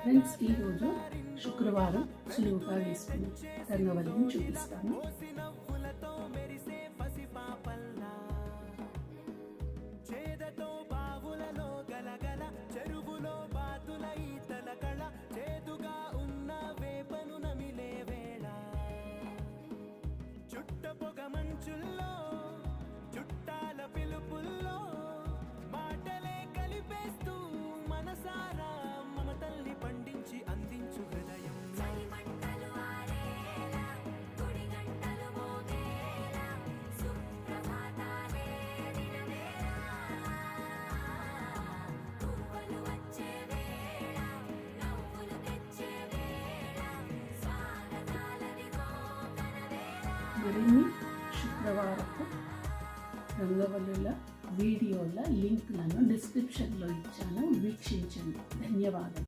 Friends, ఈరోజు శుక్రవారం సులువుగా వేసుకుని రంగవల్లిని చూపిస్తాను. మరిన్ని శుక్రవారపు రంగవల్లుల వీడియోల లింక్లను డిస్క్రిప్షన్లో ఇచ్చాను. వీక్షించండి. ధన్యవాదాలు.